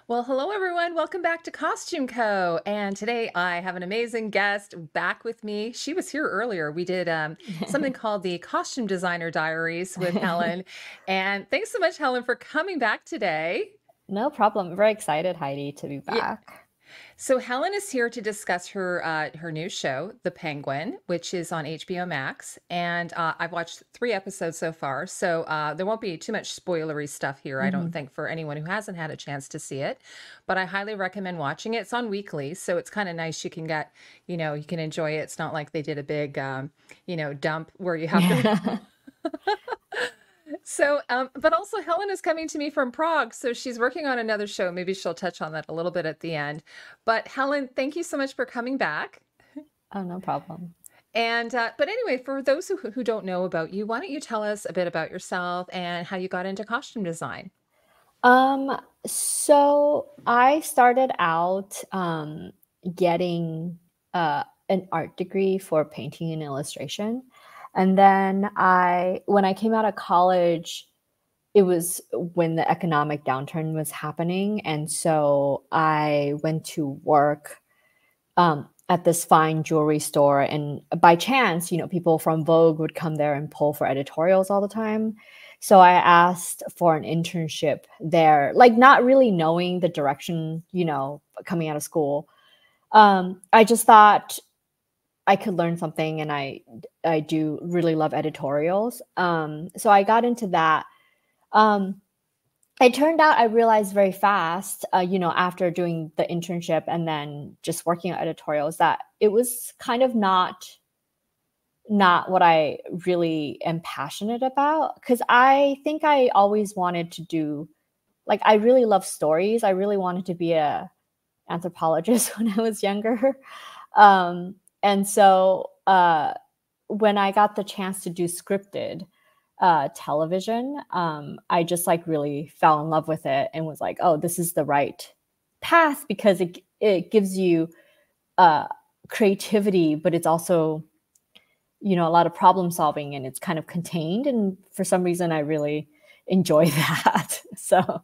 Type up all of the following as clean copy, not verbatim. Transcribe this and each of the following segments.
Well, hello everyone. Welcome back to Costumeco. And today I have an amazing guest back with me. She was here earlier. We did something called the Costume Designer Diaries with Helen. And thanks so much, Helen, for coming back today. No problem. Very excited, Heidi, to be Yeah. back. So Helen is here to discuss her new show, The Penguin, which is on HBO Max, and I've watched 3 episodes so far. So there won't be too much spoilery stuff here, I don't Hmm. think, for anyone who hasn't had a chance to see it. But I highly recommend watching it. It's on weekly, so it's kind of nice. You can get, you can enjoy it. It's not like they did a big, dump where you have to. So, but also Helen is coming to me from Prague, so she's working on another show. Maybe she'll touch on that a little bit at the end. But Helen, thank you so much for coming back. Oh, no problem. And but anyway, for those who don't know about you, why don't you tell us a bit about yourself and how you got into costume design? So I started out getting an art degree for painting and illustration. And then when I came out of college, it was when the economic downturn was happening. And so I went to work at this fine jewelry store. And by chance, people from Vogue would come there and pull for editorials all the time. So I asked for an internship there, like not really knowing the direction, coming out of school. I just thought I could learn something, and I do really love editorials. So I got into that. Um, it turned out I realized very fast, after doing the internship and then just working on editorials, that it was kind of not what I really am passionate about. Because I think I always wanted to do, like, I really love stories. I really wanted to be a anthropologist when I was younger. And so when I got the chance to do scripted television, I just like really fell in love with it and was like, oh, this is the right path, because it gives you uh, creativity, but it's also, a lot of problem solving, and it's kind of contained. And for some reason, I really enjoy that. So,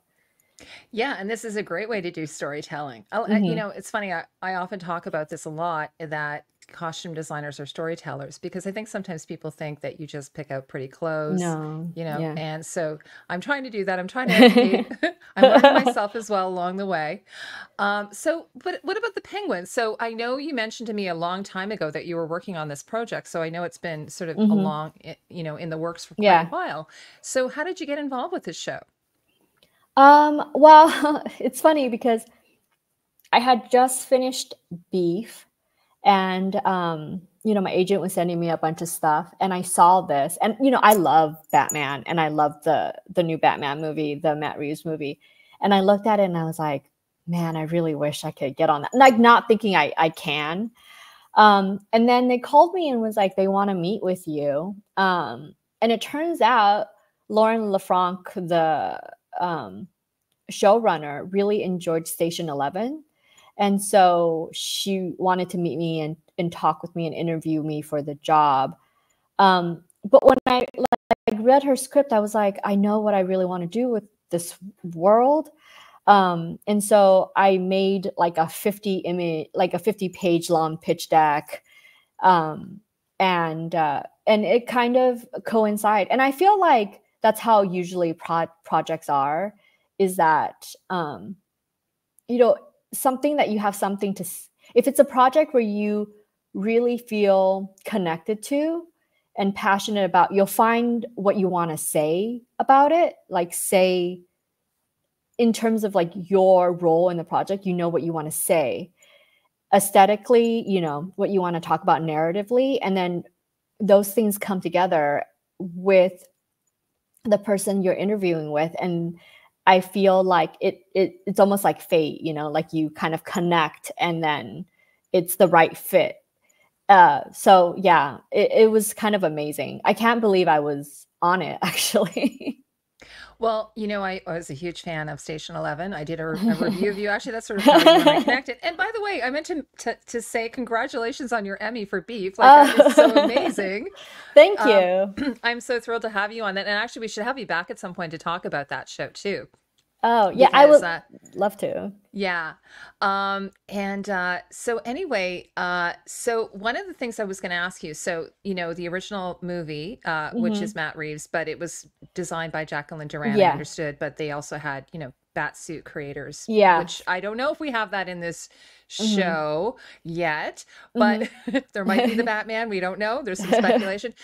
Yeah, and this is a great way to do storytelling. mhm. It's funny. I often talk about this a lot that costume designers are storytellers because I think sometimes people think that you just pick out pretty clothes, No, yeah. and so I'm trying to do that. I'm trying to educate. I'm learning myself as well along the way. But what about the penguin? So I know you mentioned to me a long time ago that you were working on this project. So I know it's been sort of Hmm. in the works for quite a Yeah. while. So how did you get involved with this show? Well, it's funny because I had just finished Beef, and my agent was sending me a bunch of stuff, and I saw this, and I love Batman, and I love the new Batman movie, the Matt Reeves movie, and I looked at it and I was like, man, I really wish I could get on that. Like, not thinking I can. And then they called me and was like, they want to meet with you. And it turns out Lauren LeFranc, the um, showrunner, really enjoyed Station 11. And so she wanted to meet me and talk with me and interview me for the job. But when I read her script, I was like, I know what I really want to do with this world. And so I made like a 50 page long pitch deck. Um, and it kind of coincide. And I feel like that's how usually projects are, is that, you know, something that you have something to, if it's a project where you really feel connected to and passionate about, you'll find what you want to say about it. Like, say, in terms of like your role in the project, what you want to say aesthetically, what you want to talk about narratively, and then those things come together with the person you're interviewing with. And I feel like it's almost like fate, like you kind of connect, and then it's the right fit. So yeah, it was kind of amazing. I can't believe I was on it, actually. Well, I was a huge fan of Station 11. I did a review of you. Actually, that's sort of how you and I connected. And by the way, I meant to say congratulations on your Emmy for Beef. Like, that is so Oh, amazing. thank Um, you. I'm so thrilled to have you on that. And actually, we should have you back at some point to talk about that show too. Oh, yeah, I because would love to. yeah. So anyway, so one of the things I was going to ask you, so, the original movie, which is Hmm. Matt Reeves, but it was designed by Jacqueline Duran, I Yeah. understood, but they also had, bat suit creators, Yeah. which I don't know if we have that in this Hmm. show yet, but Hmm. there might be the Batman. We don't know. There's some speculation.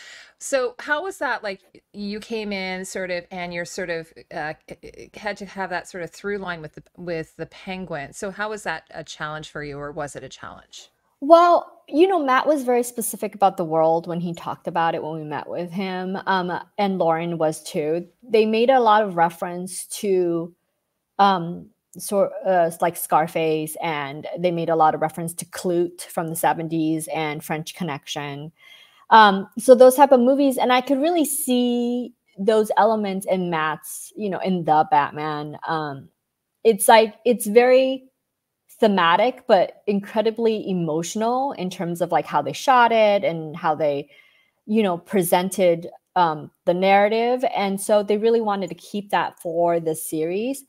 So how was that? Like, you came in sort of, and you're sort of had to have that sort of through line with the Penguin. So how was that a challenge for you, or was it a challenge? Well, Matt was very specific about the world when he talked about it when we met with him, and Lauren was too. They made a lot of reference to um, like Scarface, and they made a lot of reference to Clute from the 70s and French Connection. So those type of movies, and I could really see those elements in Matt's, in the Batman. It's like it's very thematic but incredibly emotional in terms of like how they shot it and how they presented the narrative, and so they really wanted to keep that for the series,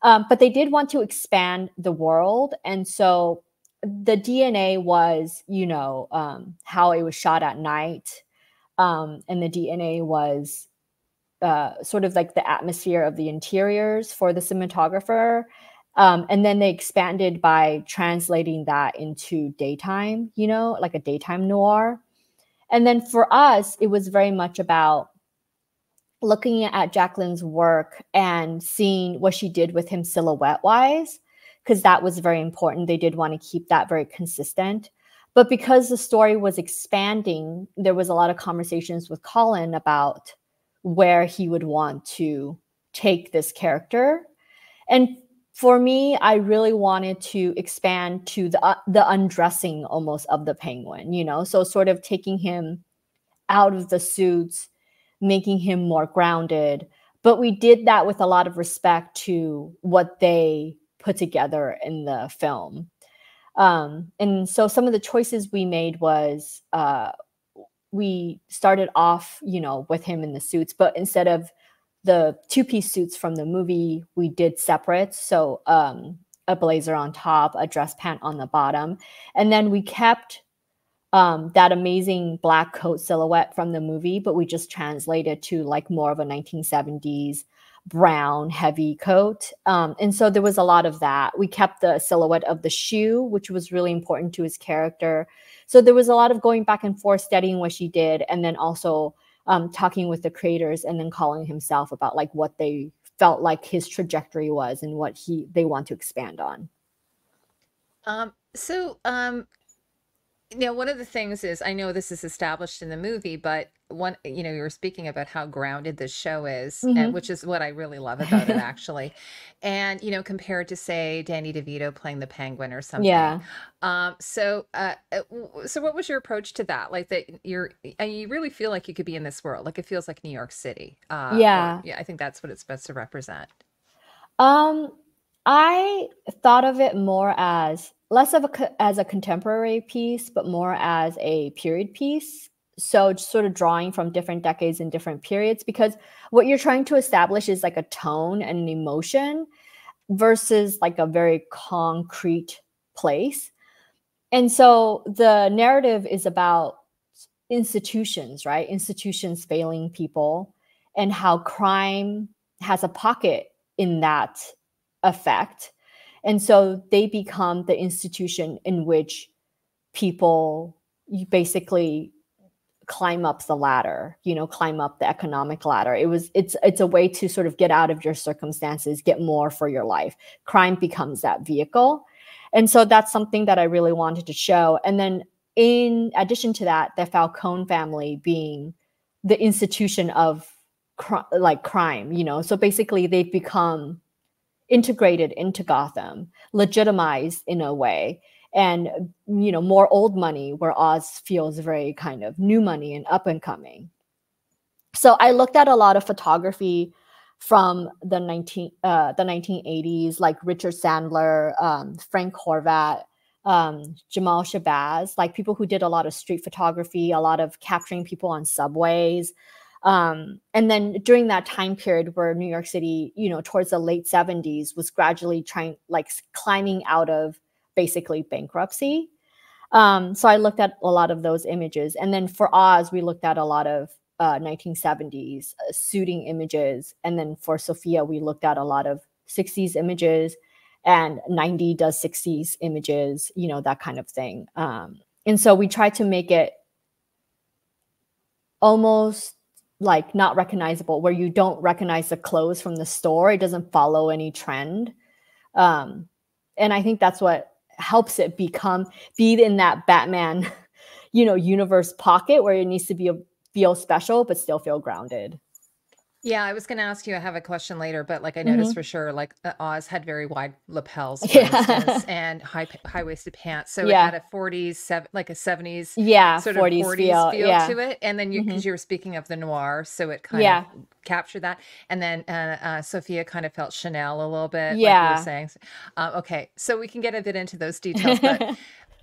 but they did want to expand the world, and so the DNA was how it was shot at night, and the DNA was sort of like the atmosphere of the interiors for the cinematographer. And then they expanded by translating that into daytime, like a daytime noir. And then for us, it was very much about looking at Jacqueline's work and seeing what she did with him silhouette wise, because that was very important. They did want to keep that very consistent. But because the story was expanding, there was a lot of conversations with Colin about where he would want to take this character. And for me, I really wanted to expand to the undressing almost of the penguin, so sort of taking him out of the suits, making him more grounded. But we did that with a lot of respect to what they put together in the film. And so some of the choices we made was we started off, with him in the suits, but instead of the two-piece suits from the movie, we did separate. So a blazer on top, a dress pant on the bottom. And then we kept that amazing black coat silhouette from the movie, but we just translated to like more of a 1970s brown heavy coat. And so there was a lot of that. We kept the silhouette of the shoe, which was really important to his character. So there was a lot of going back and forth, studying what she did, and then also talking with the creators, and then calling himself about like what they felt like his trajectory was and what they want to expand on. So, one of the things is, I know this is established in the movie, but you were speaking about how grounded this show is, and Hmm. which is what I really love about it, actually. And, compared to, say, Danny DeVito playing the Penguin or something. Yeah. So what was your approach to that? Like that you really feel like you could be in this world. Like it feels like New York City. Or Yeah. yeah, I think that's what it's supposed to represent. Um, I thought of it more as less of as a contemporary piece, but more as a period piece. So just sort of drawing from different decades and different periods, because what you're trying to establish is like a tone and an emotion versus like a very concrete place. And so the narrative is about institutions, right? Institutions failing people, and how crime has a pocket in that effect. And so they become the institution in which people you basically climb up the ladder, climb up the economic ladder. It's a way to sort of get out of your circumstances, get more for your life. Crime becomes that vehicle. And so that's something that I really wanted to show. And then in addition to that, the Falcone family being the institution of crime, so basically they've become integrated into Gotham, legitimized in a way, and more old money where Oz feels very kind of new money and up and coming. So I looked at a lot of photography from the 1980s, like Richard Sandler, Frank Horvat, Jamal Shabazz, like people who did a lot of street photography, a lot of capturing people on subways. And then during that time period where New York City, you know, towards the late 70s was gradually climbing out of basically bankruptcy. So I looked at a lot of those images. And then for Oz, we looked at a lot of 1970s suiting images. And then for Sophia, we looked at a lot of 60s images, and 90 does 60s images, you know, that kind of thing. And so we tried to make it almost like not recognizable, where you don't recognize the clothes from the store. It doesn't follow any trend. And I think that's what helps it be in that Batman, you know, universe pocket where it needs to feel special, but still feel grounded. Yeah, I was going to ask you, I have a question later, but like I noticed for sure, like Oz had very wide lapels, for instance, and high-waisted pants. So it had a 40s, like a 70s sort 40s of 40s feel to it. And then because you were speaking of the noir, so it kind of captured that. And then Sophia kind of felt Chanel a little bit, like you were saying. Okay, so we can get a bit into those details,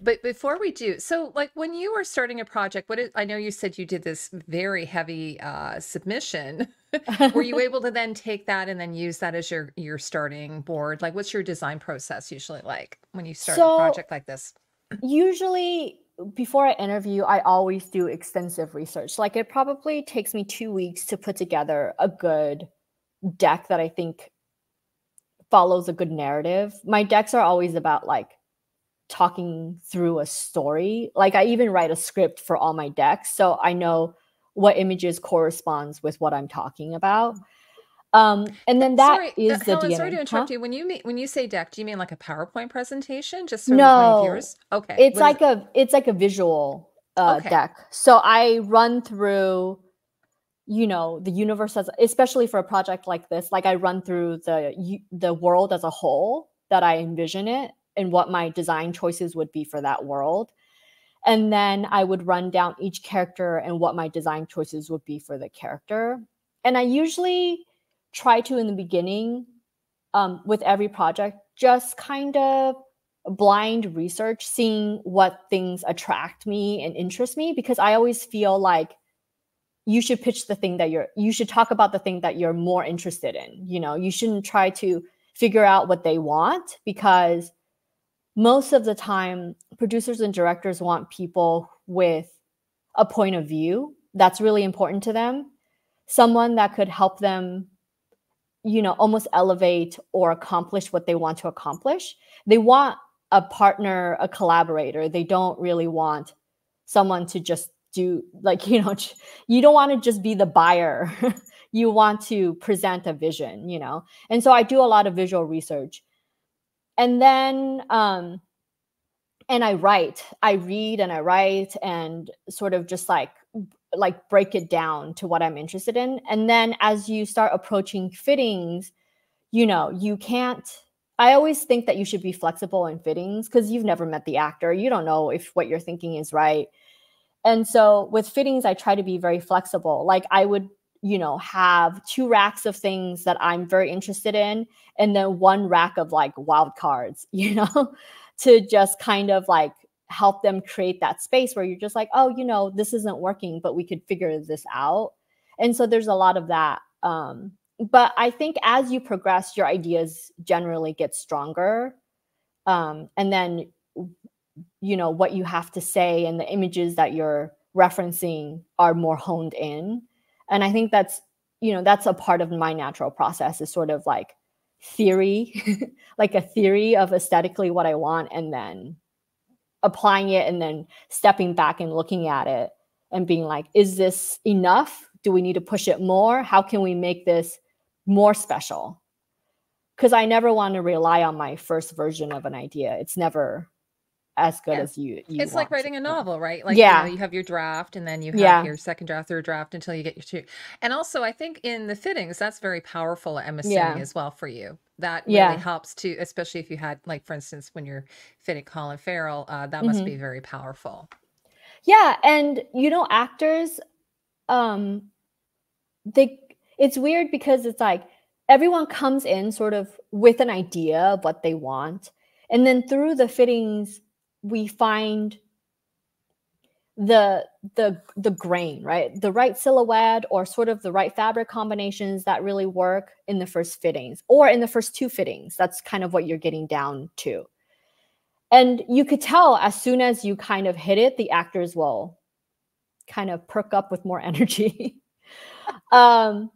but before we do, so like when you were starting a project, I know you said you did this very heavy submission. Were you able to then take that and then use that as your starting board? Like, what's your design process usually like when you start a project like this? Usually before I interview, I always do extensive research. Like it probably takes me 2 weeks to put together a good deck that I think follows a good narrative. My decks are always about like talking through a story. Like I even write a script for all my decks, so I know what images corresponds with what I'm talking about. And then that is the Helen, DNA. sorry to interrupt you. When you say deck, do you mean like a PowerPoint presentation? Just so no, viewers? Okay. It's like a visual deck. So I run through, you know, the universe especially for a project like this, like I run through the world as a whole that I envision it and what my design choices would be for that world. And then I would run down each character and what my design choices would be for the character. And I usually try to, in the beginning, with every project, just kind of blind research, seeing what things attract me and interest me, because I always feel like you should pitch the thing that you should talk about the thing that you're more interested in. You know, you shouldn't try to figure out what they want, because most of the time producers and directors want people with a point of view that's really important to them, someone that could help them, you know, almost elevate or accomplish what they want to accomplish. They want a partner, a collaborator. They don't really want someone to just do, like, you know, you don't want to just be the buyer. You want to present a vision, you know. And so I do a lot of visual research. And then and I read and I write and sort of just like break it down to what I'm interested in. And then as you start approaching fittings, you know, you can't, I always think that you should be flexible in fittings because you've never met the actor. You don't know if what you're thinking is right. And so with fittings, I try to be very flexible. Like I would, you know, have 2 racks of things that I'm very interested in, and then 1 rack of like wild cards, you know, to just kind of like help them create that space where you're just like, oh, you know, this isn't working, but we could figure this out. And so there's a lot of that. But I think as you progress, your ideas generally get stronger. And then, you know, what you have to say and the images that you're referencing are more honed in. And I think that's, you know, that's a part of my natural process, is sort of like theory, like a theory of aesthetically what I want, and then applying it, and then stepping back and looking at it and being like, is this enough? Do we need to push it more? How can we make this more special? Because I never want to rely on my first version of an idea. It's never as good as you it's like writing a novel, right? Like, yeah, you know, you have your draft, and then you have your second draft, third draft, until you get your 2. And also I think in the fittings, that's very powerful, I'm assuming, as well for you. That really helps to, especially if you had, like, for instance, when you're fitting Colin Farrell, that must be very powerful. Yeah. And, you know, actors, it's weird because it's like everyone comes in sort of with an idea of what they want. And then through the fittings, we find the the grain, right? The right silhouette or sort of the right fabric combinations that really work in the first fittings or in the first 2 fittings. That's kind of what you're getting down to. And you could tell as soon as you kind of hit it, the actors will kind of perk up with more energy. Because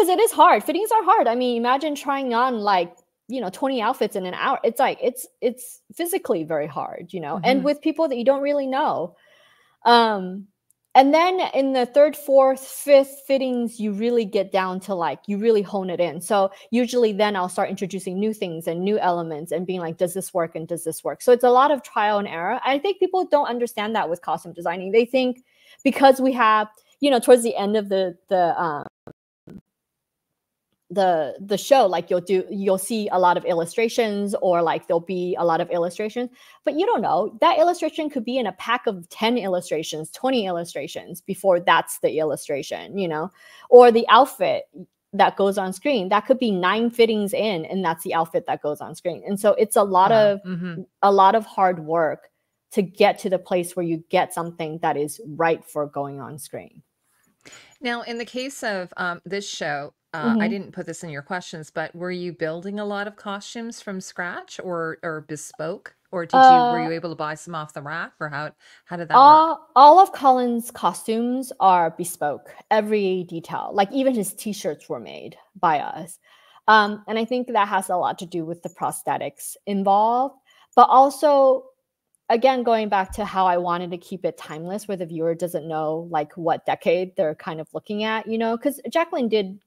it is hard. Fittings are hard. I mean, imagine trying on like, 20 outfits in an hour. It's like, it's physically very hard, and with people that you don't really know. And then in the 3rd, 4th, 5th fittings, you really get down to like, you really hone it in. So usually then I'll start introducing new things and new elements and being like, does this work? And does this work? So it's a lot of trial and error. I think people don't understand that with costume designing. They think because we have, towards the end of the show, like you'll see a lot of illustrations, or like there'll be a lot of illustrations, but you don't know, that illustration could be in a pack of 10 illustrations, 20 illustrations before that's the illustration, or the outfit that goes on screen, that could be 9 fittings in, and that's the outfit that goes on screen. And so it's a lot of hard work to get to the place where you get something that is right for going on screen. Now, in the case of this show, I didn't put this in your questions, but were you building a lot of costumes from scratch or bespoke? Or were you able to buy some off the rack, or how did that work? All of Colin's costumes are bespoke, every detail. Like even his t-shirts were made by us. And I think that has a lot to do with the prosthetics involved, but also, again, going back to how I wanted to keep it timeless, where the viewer doesn't know like what decade they're kind of looking at, because Jacqueline did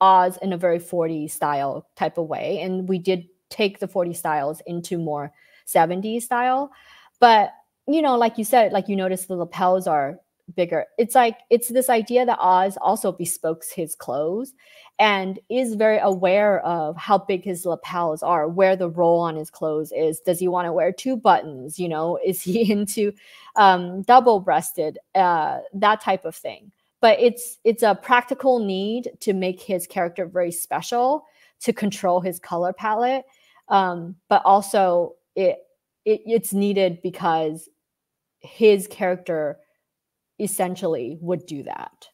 Oz in a very 40s style type of way. And we did take the 40s styles into more 70s style. But, like you said, like you notice the lapels are bigger. It's like, it's this idea that Oz also bespokes his clothes and is very aware of how big his lapels are, where the roll on his clothes is. Does he want to wear 2 buttons? Is he into double-breasted, that type of thing? But it's a practical need to make his character very special, to control his color palette. But also it's needed because his character essentially would do that.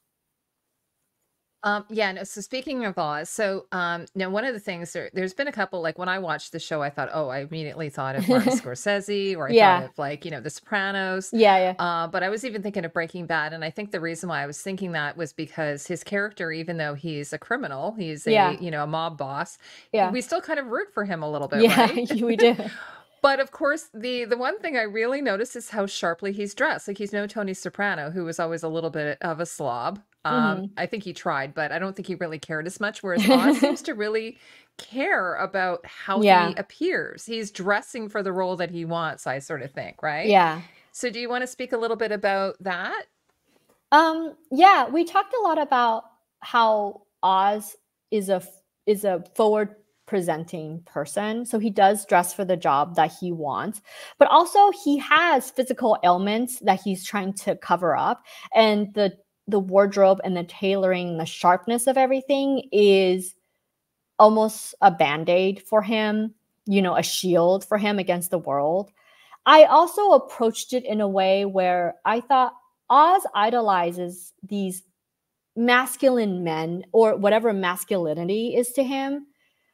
Yeah, no, so speaking of Oz, so now one of the things there's been a couple, like when I watched the show, I thought, I immediately thought of Martin Scorsese, or I thought of like, The Sopranos. Yeah. But I was even thinking of Breaking Bad, and I think the reason why I was thinking that was because his character, even though he's a criminal, he's a mob boss, we still kind of root for him a little bit, right? Yeah, we do. But of course, the one thing I really noticed is how sharply he's dressed. Like he's no Tony Soprano, who was always a little bit of a slob. I think he tried, but I don't think he really cared as much. Whereas Oz seems to really care about how he appears. He's dressing for the role that he wants, I sort of think, right? Yeah. So do you want to speak a little bit about that? Yeah, we talked a lot about how Oz is a forward presenting person. So he does dress for the job that he wants, but also he has physical ailments that he's trying to cover up. And the wardrobe and the tailoring, the sharpness of everything is almost a band-aid for him, a shield for him against the world. I also approached it in a way where I thought Oz idolizes these masculine men, or whatever masculinity is to him,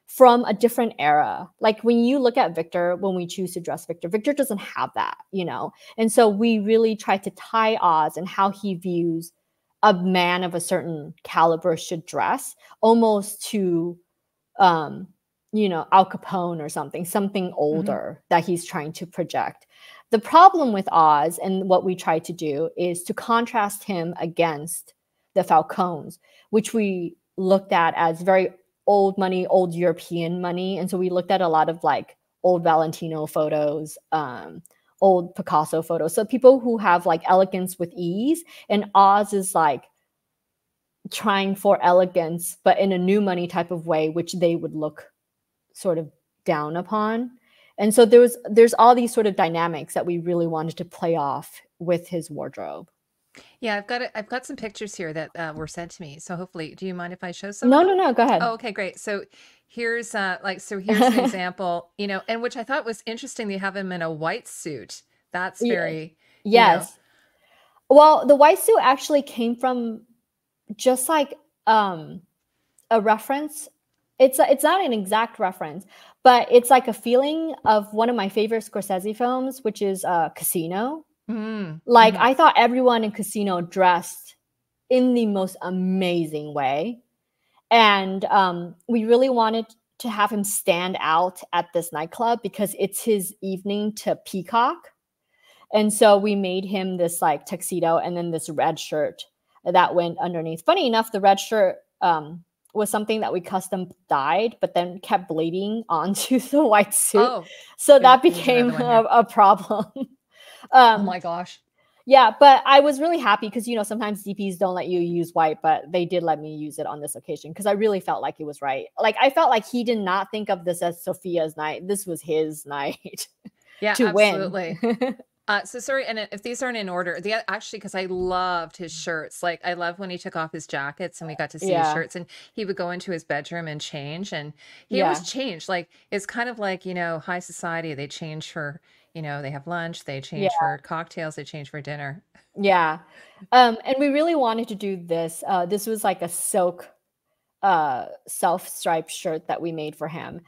from a different era. Like when you look at Victor, when we choose to dress Victor doesn't have that, And so we really try to tie Oz and how he views a man of a certain caliber should dress, almost to, Al Capone or something older that he's trying to project. The problem with Oz, and what we try to do, is to contrast him against the Falcones, which we looked at as very old money, old European money. And so we looked at a lot of like old Valentino photos, old Picasso photos. So people who have like elegance with ease, and Oz is like trying for elegance, but in a new money type of way, which they would look sort of down upon. And so there's all these sort of dynamics that we really wanted to play off with his wardrobe. Yeah, I've got some pictures here that were sent to me. So hopefully, do you mind if I show some? No, go ahead. Oh, okay, great. So here's here's an example, and which I thought was interesting. They have him in a white suit. That's very, yes. Well, the white suit actually came from just like a reference. It's not an exact reference, but it's like a feeling of one of my favorite Scorsese films, which is Casino. Like, Mm-hmm. I thought everyone in Casino dressed in the most amazing way. And we really wanted to have him stand out at this nightclub because it's his evening to peacock. And so we made him this like tuxedo and then this red shirt that went underneath. Funny enough, the red shirt was something that we custom dyed, but then kept bleeding onto the white suit. Oh, So that there's became another one here. a problem. Oh my gosh. Yeah, but I was really happy because, you know, sometimes DPs don't let you use white, but they did let me use it on this occasion because I really felt like it was right. Like, I felt like he did not think of this as Sophia's night. This was his night Yeah, to win. absolutely. So sorry, and if these aren't in order, actually, because I loved his shirts. Like, I love when he took off his jackets and we got to see his Yeah. shirts, and he would go into his bedroom and change, and he always Yeah. changed. Like, it's kind of like, high society. They change for, they have lunch, they Yeah. change for cocktails, they change for dinner. Yeah. And we really wanted to do this. This was like a silk self-striped shirt that we made for him.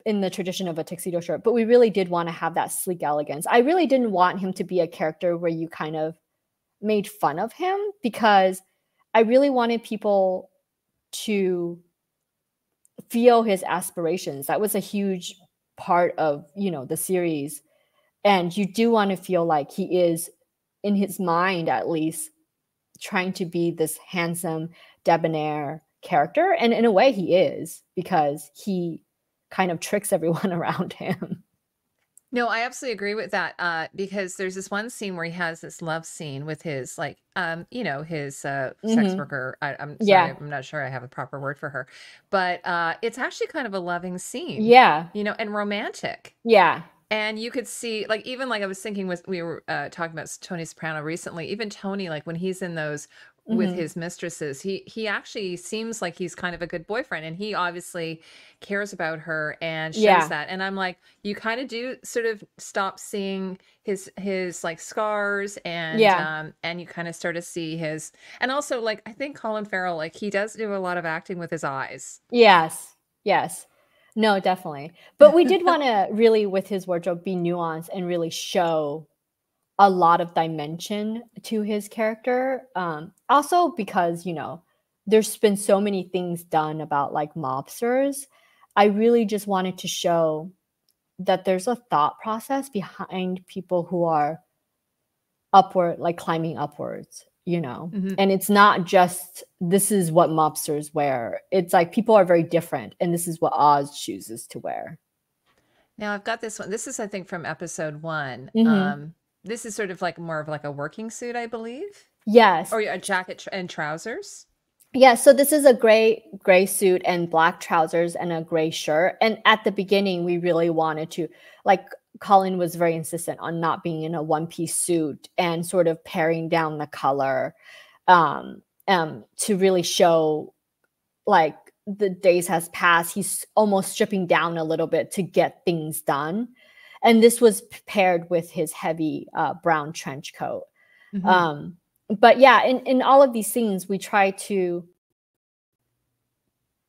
In the tradition of a tuxedo shirt, but we really did want to have that sleek elegance. I really didn't want him to be a character where you kind of made fun of him because I really wanted people to feel his aspirations. That was a huge part of, the series. And you do want to feel like he is, in his mind at least, trying to be this handsome, debonair character. And in a way he is, because he kind of tricks everyone around him. No, I absolutely agree with that. Because there's this one scene where he has this love scene with his his sex worker. I'm sorry, Yeah. I'm not sure I have a proper word for her, but it's actually kind of a loving scene. Yeah. And romantic. Yeah. And you could see, like, even like I was thinking we were talking about Tony Soprano recently, even Tony, like when he's in those with his mistresses, he actually seems like he's kind of a good boyfriend, and he obviously cares about her and shows that. And I'm like, you kind of do sort of stop seeing his like scars, and and you kind of start to see his, and also, like, I think Colin Farrell, like, he does do a lot of acting with his eyes. Yes. No, definitely. But we did want to really, with his wardrobe, be nuanced and really show a lot of dimension to his character. Also because, there's been so many things done about like mobsters. I really just wanted to show that there's a thought process behind people who are upward, like climbing upwards, and it's not just this is what mobsters wear. It's like people are very different, and this is what Oz chooses to wear. Now I've got this one. This is, I think, from episode 1. This is sort of like more of like a working suit, I believe. Yes. Or a jacket and trousers. Yeah, so this is a gray suit and black trousers and a gray shirt. And at the beginning, we really wanted to, like, Colin was very insistent on not being in a one-piece suit and sort of paring down the color to really show, like, the days has passed. He's almost stripping down a little bit to get things done. And this was paired with his heavy brown trench coat. But yeah, in all of these scenes, we try to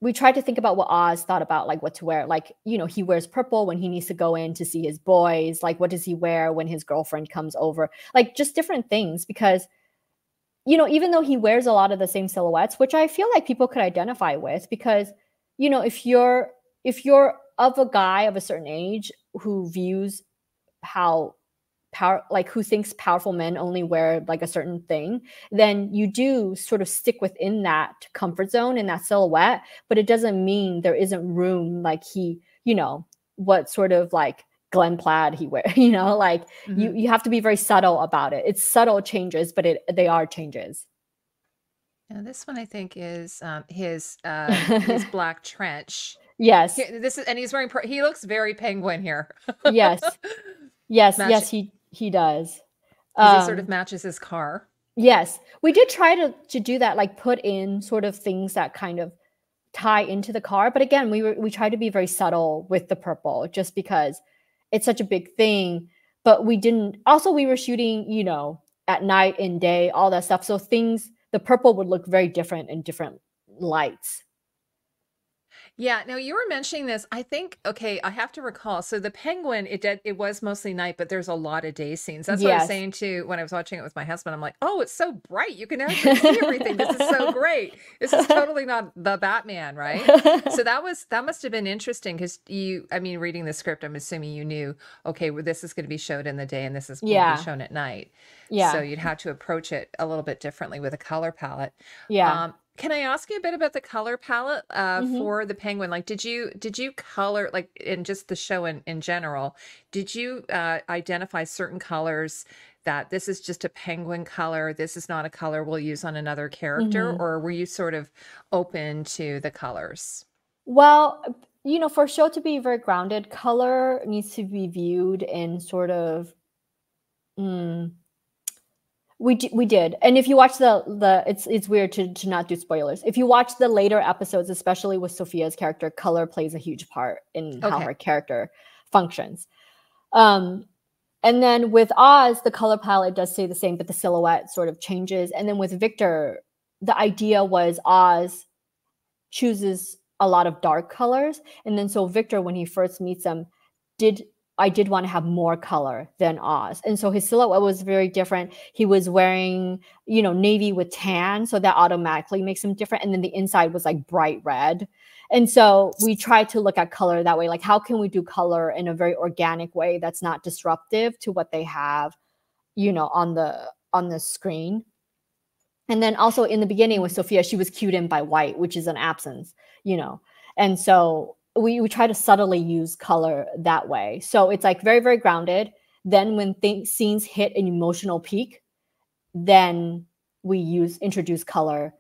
think about what Oz thought about, like, what to wear. Like, he wears purple when he needs to go in to see his boys. Like, what does he wear when his girlfriend comes over? Like, just different things, because, even though he wears a lot of the same silhouettes, which I feel like people could identify with, because, if you're of a guy of a certain age who views who thinks powerful men only wear like a certain thing, then you do sort of stick within that comfort zone in that silhouette. But it doesn't mean there isn't room, like what sort of like Glen Plaid he wears, like you have to be very subtle about it. It's subtle changes, but they are changes. Now this one, I think, is his black trench. Yes. And he's wearing, he looks very penguin here. Yes. He does. He sort of matches his car. Yes. We did try to do that, like put in sort of things that kind of tie into the car. But again, we tried to be very subtle with the purple, just because it's such a big thing. but we didn't. Also, we were shooting, you know, at night and day, all that stuff. So the purple would look very different in different lights. Yeah, now you were mentioning this. I think, okay, I have to recall. So the penguin, it was mostly night, but there's a lot of day scenes. That's what I was Yes. saying too when I was watching it with my husband. I'm like, oh, it's so bright. You can actually see everything. This is so great. This is totally not the Batman, right? So that must have been interesting because I mean, reading the script, I'm assuming you knew, okay, well, this is going to be showed in the day and this will be Yeah. shown at night. So Yeah. you'd have to approach it a little bit differently with a color palette. Yeah. Can I ask you a bit about the color palette Hmm. for the penguin? Like, did you color, like, in just the show in general, did you identify certain colors that this is just a penguin color, this is not a color we'll use on another character, Hmm. or were you sort of open to the colors? Well, you know, for a show to be very grounded, color needs to be viewed in sort of. Mm, we did, and if you watch it's weird to not do spoilers. If you watch the later episodes, especially with Sophia's character, color plays a huge part in how Okay. her character functions. Um, and then with Oz, the color palette does stay the same, but the silhouette sort of changes. And then with Victor, the idea was Oz chooses a lot of dark colors. And then so Victor, when he first meets him, I did want to have more color than Oz. And so his silhouette was very different. He was wearing, you know, navy with tan. So that automatically makes him different. And then the inside was like bright red. And so we tried to look at color that way. Like, how can we do color in a very organic way that's not disruptive to what they have, you know, on the screen? And then also in the beginning with Sophia, she was cued in by white, which is an absence, you know. And so we try to subtly use color that way. So it's like very, very grounded. Then when scenes hit an emotional peak, then we introduce color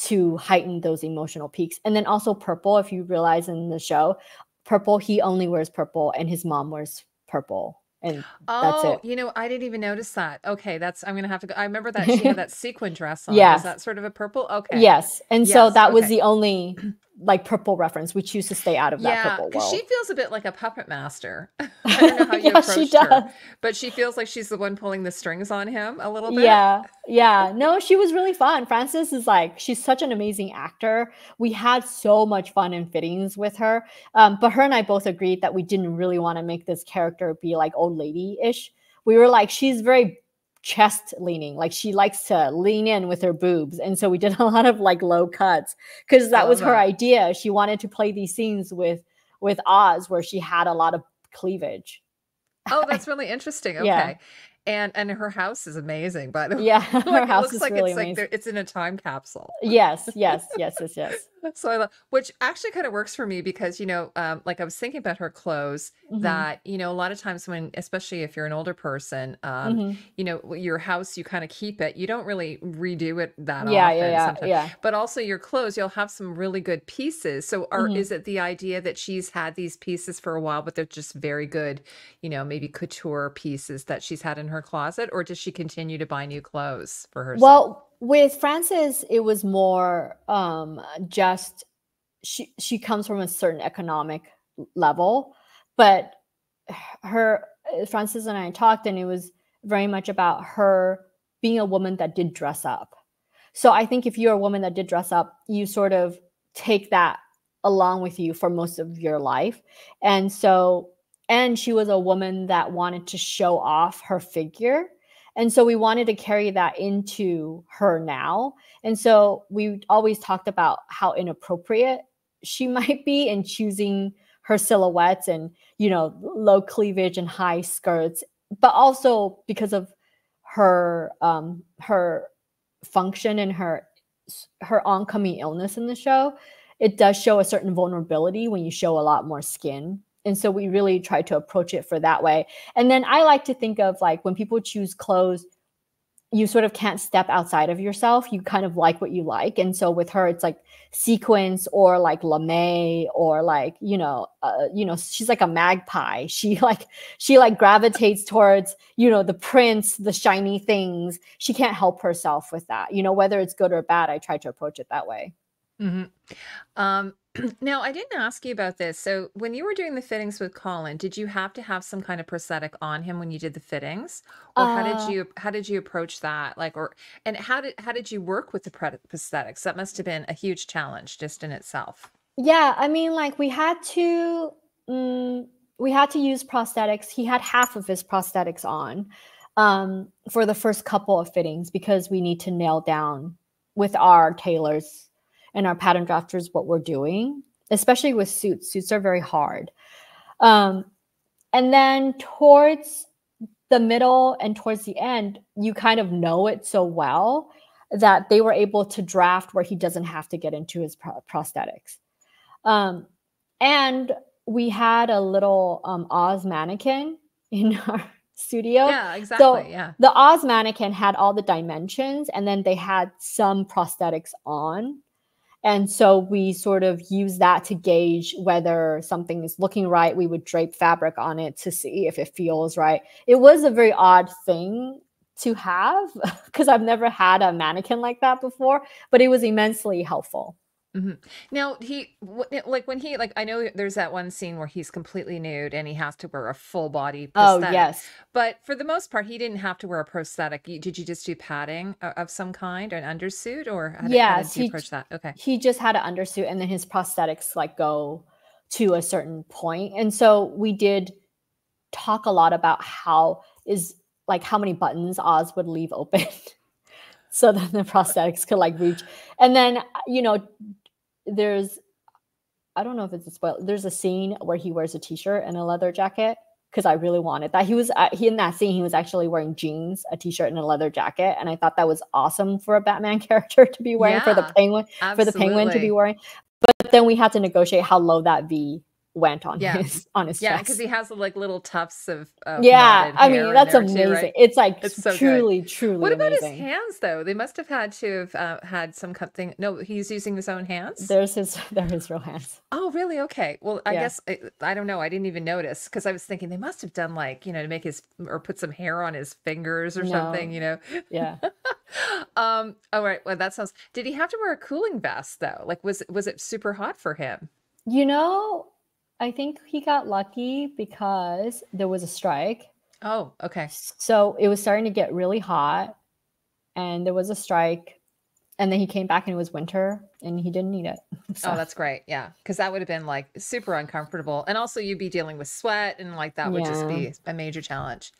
to heighten those emotional peaks. And then also purple, if you realize in the show, purple, he only wears purple and his mom wears purple. And that's Oh, it. I didn't even notice that. Okay, I'm gonna have to go. I remember that she had that sequin dress on. Was Yes. that sort of a purple? Okay. Yes. And so Yes. that was Okay. the only like purple reference. We choose to stay out of that Yeah, purple because she world. feels a bit like a puppet master. I don't know how you Yeah, she approached her, does. but she feels like she's the one pulling the strings on him a little bit. Yeah. Yeah. No, she was really fun. Frances is like, she's such an amazing actor. We had so much fun and fittings with her. But her and I both agreed that we didn't really want to make this character be like old lady-ish. We were like, she's very chest leaning. Like she likes to lean in with her boobs. And so we did a lot of like low cuts because I that was love her that. idea. She wanted to play these scenes with Oz where she had a lot of cleavage. Oh, that's really interesting. Yeah. Okay. And her house is amazing, by the way. Yeah. Her Like it house looks is like really it's like amazing. it's in a time capsule. Yes, yes, yes, yes, yes. So I love, which actually kind of works for me because, like I was thinking about her clothes Mhm. that, a lot of times when, especially if you're an older person, Mhm. your house, you kind of keep it. You don't really redo it that Yeah, yeah, often yeah, sometimes, yeah. but also your clothes, you'll have some really good pieces. So Mhm. is it the idea that she's had these pieces for a while, but they're just very good, maybe couture pieces that she's had in her closet, or does she continue to buy new clothes for herself? Well, with Frances, it was more just she comes from a certain economic level, but her Frances and I talked, and it was very much about her being a woman that did dress up. So I think if you're a woman that did dress up, you sort of take that along with you for most of your life. And so, and she was a woman that wanted to show off her figure. And so we wanted to carry that into her now. And so we always talked about how inappropriate she might be in choosing her silhouettes and, low cleavage and high skirts, but also because of her function and her oncoming illness in the show, it does show a certain vulnerability when you show a lot more skin. And so we really try to approach it for that way. And then I like to think of like when people choose clothes, you sort of can't step outside of yourself. You kind of like what you like. And so with her, it's like sequins or like lame or like, she's like a magpie. She gravitates towards, the prints, the shiny things. She can't help herself with that. Whether it's good or bad, I try to approach it that way. Mhm. Um, now I didn't ask you about this. So when you were doing the fittings with Colin, did you have to have some kind of prosthetic on him when you did the fittings? Or Uh, how did you approach that? Like, or and how did you work with the prosthetics? That must have been a huge challenge just in itself. yeah, I mean, like mm, we had to use prosthetics. He had half of his prosthetics on for the first couple of fittings because we need to nail down with our tailors and our pattern drafters what we're doing, especially with suits. Suits are very hard. Um, and then towards the middle and towards the end, you kind of know it so well that they were able to draft where he doesn't have to get into his prosthetics. Um, and we had a little Oz mannequin in our studio. Yeah, exactly. So Yeah. the Oz mannequin had all the dimensions, and then they had some prosthetics on. And so we sort of use that to gauge whether something is looking right. We would drape fabric on it to see if it feels right. It was a very odd thing to have because I've never had a mannequin like that before, but it was immensely helpful. Mhm. Now like when he like I know there's that one scene where he's completely nude and he has to wear a full body Oh, prosthetic, yes. but for the most part he didn't have to wear a prosthetic. Did you just do padding of some kind, or an undersuit, or how Yes, did you approach that? Okay. he just had an undersuit and then his prosthetics like go to a certain point. And so we did talk a lot about how many buttons Oz would leave open so that the prosthetics could like reach. And then there's I don't know if it's a spoiler. There's a scene where he wears a t-shirt and a leather jacket because I really wanted that. He in that scene he was actually wearing jeans, a t-shirt, and a leather jacket, and I thought that was awesome for a Batman character to be wearing Yeah, for the penguin to be absolutely. wearing. But then we had to negotiate how low that V went on Yeah. his Yeah, because chest. he has like little tufts of Yeah, knotted I mean hair in that's there too, amazing. right? It's like It's so good. truly, truly What about his amazing. hands though? They must have had to have had some thing. No, he's using his own hands. They're his real hands. Oh, really? Okay. Well, I Yeah. guess I don't know. I didn't even notice because I was thinking they must have done like, to make his or put some hair on his fingers or something, No. Yeah. All right. Well, that sounds. Did he have to wear a cooling vest though? Like, was it super hot for him? You know, I think he got lucky because there was a strike. Oh, okay. So it was starting to get really hot and there was a strike. And then he came back and it was winter and he didn't need it. Oh, So, that's great. Yeah. Because that would have been like super uncomfortable. And also you'd be dealing with sweat and like that would just yeah. be a major challenge.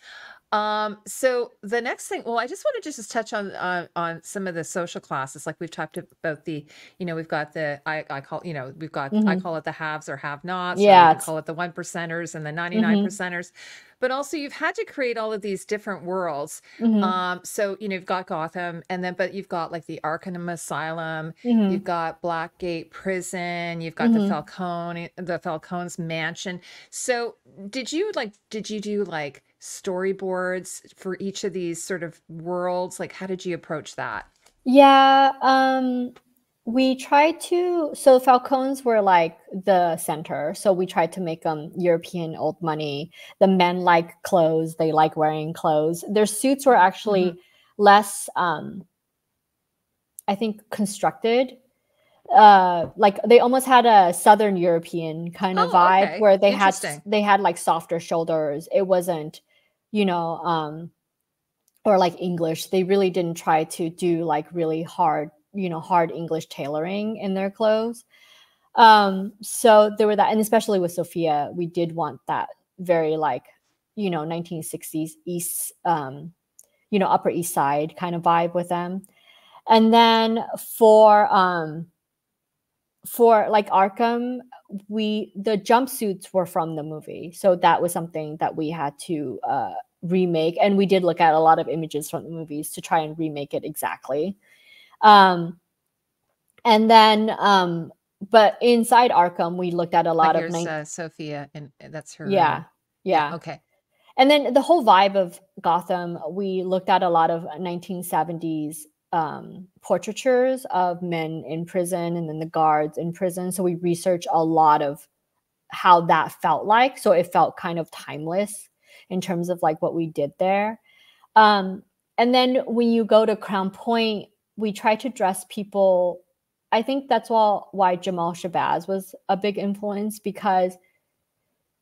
So the next thing, well, I just wanted to just touch on some of the social classes. Like we've talked about we've got I call, I Hmm. call it the haves or have nots, or you Yeah. can call it the 1%ers and the 99 Hmm. percenters. But also you've had to create all of these different worlds. Hmm. So you've got Gotham, and then but you've got like the Arkham Asylum, you've Hmm. got Blackgate Prison, you've got Hmm. The Falcone's mansion. So did you do like storyboards for each of these sort of worlds? Like how did you approach that? Yeah. We tried to, so Falcons were like the center. So we tried to make them European old money. The men like clothes, they like wearing clothes. Their suits were Hmm. actually less, I think, constructed. Like they almost had a Southern European kind of Oh, vibe okay. where Interesting. they had like softer shoulders. It wasn't, you know, or like English. They really didn't try to do like really hard, hard English tailoring in their clothes. So there were that, and especially with Sophia, we did want that very like, 1960s East, Upper East Side kind of vibe with them. And then for like Arkham, the jumpsuits were from the movie, so that was something that we had to remake, and we did look at a lot of images from the movies to try and remake it exactly. Um, and then, but inside Arkham, we looked at a Like lot of here's Sophia, and that's her. yeah, Yeah. yeah. Okay. And then the whole vibe of Gotham, we looked at a lot of 1970s portraitures of men in prison and then the guards in prison. So we researched a lot of how that felt like. So it felt kind of timeless in terms of like what we did there. And then when you go to Crown Point, we try to dress people I think that's why Jamal Shabazz was a big influence, because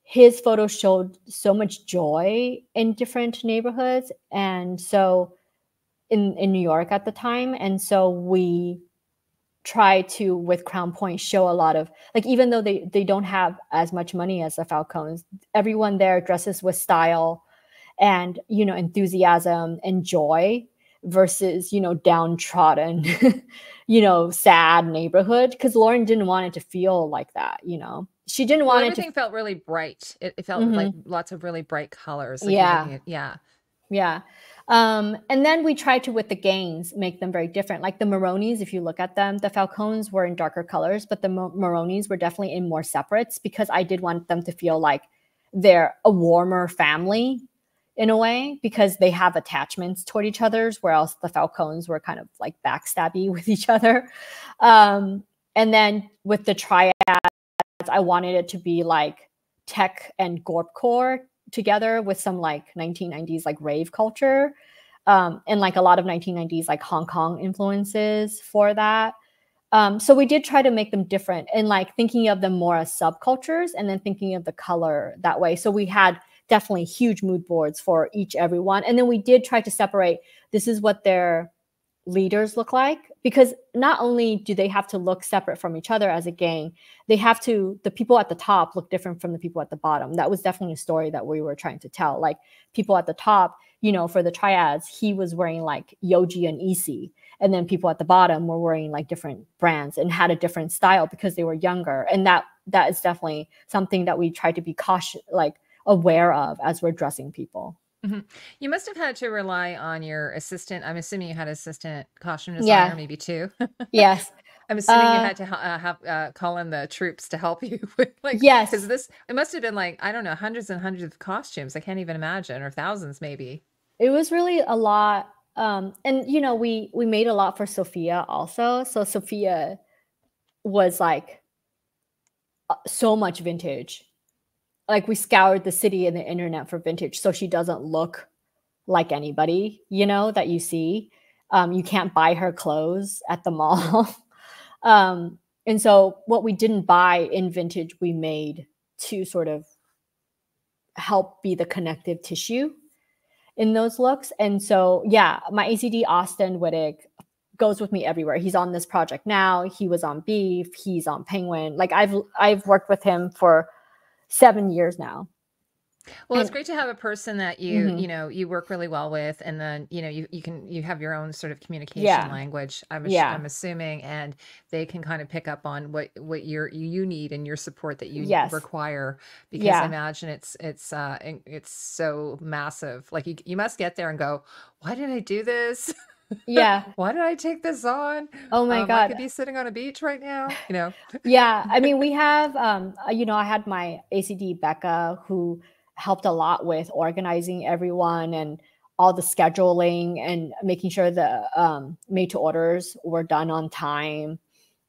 his photos showed so much joy in different neighborhoods. And so in New York at the time. And so we try to, with Crown Point, show a lot of, like, even though they don't have as much money as the Falcons, everyone there dresses with style and, you know, enthusiasm and joy versus, you know, downtrodden, you know, sad neighborhood. Because Lauren didn't want it to feel like that, you know. She didn't want everything it to felt really bright. It felt like lots of really bright colors. Like yeah. Yeah. And then we tried to, with the gains, make them very different. Like the Maronis, if you look at them, the Falcons were in darker colors, but the Maronis were definitely in more separates, because I did want them to feel like they're a warmer family in a way, because they have attachments toward each other's, where else the Falcons were kind of like backstabby with each other. And then with the triads, I wanted it to be like tech and gorpcore together with some like 1990s like rave culture, and like a lot of 1990s like Hong Kong influences for that. So we did try to make them different, and like thinking of them more as subcultures, and then thinking of the color that way. So we had definitely huge mood boards for everyone, and then we did try to separate, this is what their leaders look like, because not only do they have to look separate from each other as a gang, they have to, the people at the top look different from the people at the bottom. That was definitely a story that we were trying to tell. Like people at the top, you know, for the triads, he was wearing like Yoji and Issei, and then people at the bottom were wearing like different brands and had a different style because they were younger. And that is definitely something that we try to be cautious, like aware of as we're dressing people. Mm-hmm. You must have had to rely on your assistant. I'm assuming you had an assistant costume designer, maybe two. Yes. I'm assuming you had to have call in the troops to help you with, like, yes, because it must have been like, I don't know, hundreds and hundreds of costumes. I can't even imagine, or thousands maybe. It was really a lot. And you know, we made a lot for Sophia also. So Sophia was like so much vintage. Like we scoured the city and the internet for vintage, so she doesn't look like anybody, you know, that you see. You can't buy her clothes at the mall. And so what we didn't buy in vintage, we made to sort of help be the connective tissue in those looks. And so, yeah, my ACD, Austin Wittig, goes with me everywhere. He's on this project now. He was on Beef. He's on Penguin. Like I've worked with him for 7 years now. Well, it's great to have a person that you know, you work really well with, and then, you know, you have your own sort of communication language, I'm assuming, and they can kind of pick up on what you need and your support that you require, because I imagine it's so massive. Like you must get there and go, why did I do this? Yeah. Why did I take this on? Oh my God. I could be sitting on a beach right now, you know? Yeah. I mean, we have, you know, I had my ACD Becca, who helped a lot with organizing everyone and all the scheduling and making sure the made to orders were done on time.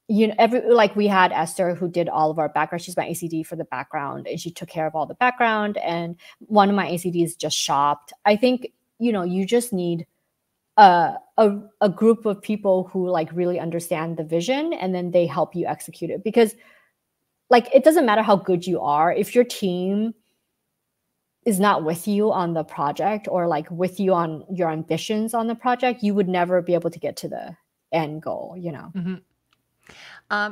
You know, like we had Esther, who did all of our background. She's my ACD for the background, and she took care of all the background. And one of my ACDs just shopped. I think, you know, you just need a group of people who like really understand the vision, and then they help you execute it. Because like, it doesn't matter how good you are, if your team is not with you on the project, or like with you on your ambitions on the project, you would never be able to get to the end goal, you know? Mm-hmm.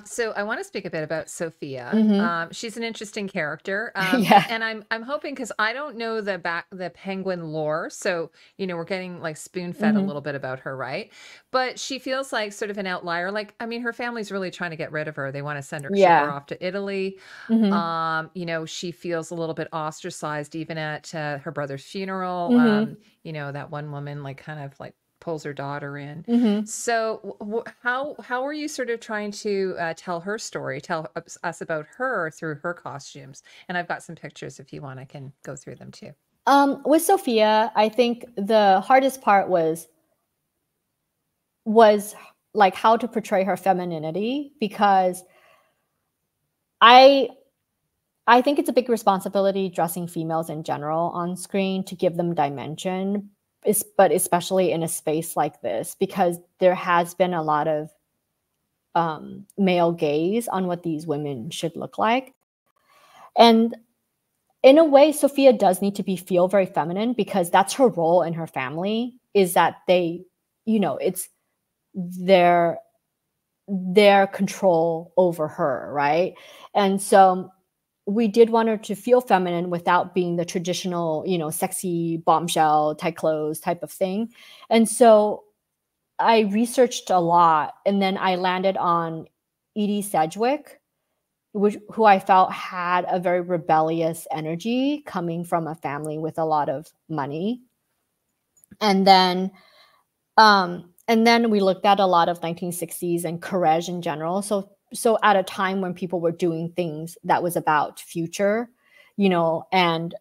So I want to speak a bit about Sophia. She's an interesting character. And I'm hoping, because I don't know the Penguin lore. So, you know, we're getting like spoon-fed a little bit about her, right? But she feels like sort of an outlier. Like, I mean, her family's really trying to get rid of her. They want to ship her off to Italy. You know, she feels a little bit ostracized even at her brother's funeral. You know, that one woman like kind of like pulls her daughter in. So how are you sort of trying to tell her story, tell us about her through her costumes? And I've got some pictures, if you want, I can go through them too. With Sophia, I think the hardest part was like how to portray her femininity, because I think it's a big responsibility dressing females in general on screen, to give them dimension, but especially in a space like this, because there has been a lot of male gaze on what these women should look like. And in a way, Sophia does need to feel very feminine, because that's her role in her family, is that they, it's their control over her, right? And so we did want her to feel feminine without being the traditional, sexy bombshell, tight clothes type of thing. And so I researched a lot, and then I landed on Edie Sedgwick, who I felt had a very rebellious energy coming from a family with a lot of money. And then we looked at a lot of 1960s and courage in general. So at a time when people were doing things that was about future, and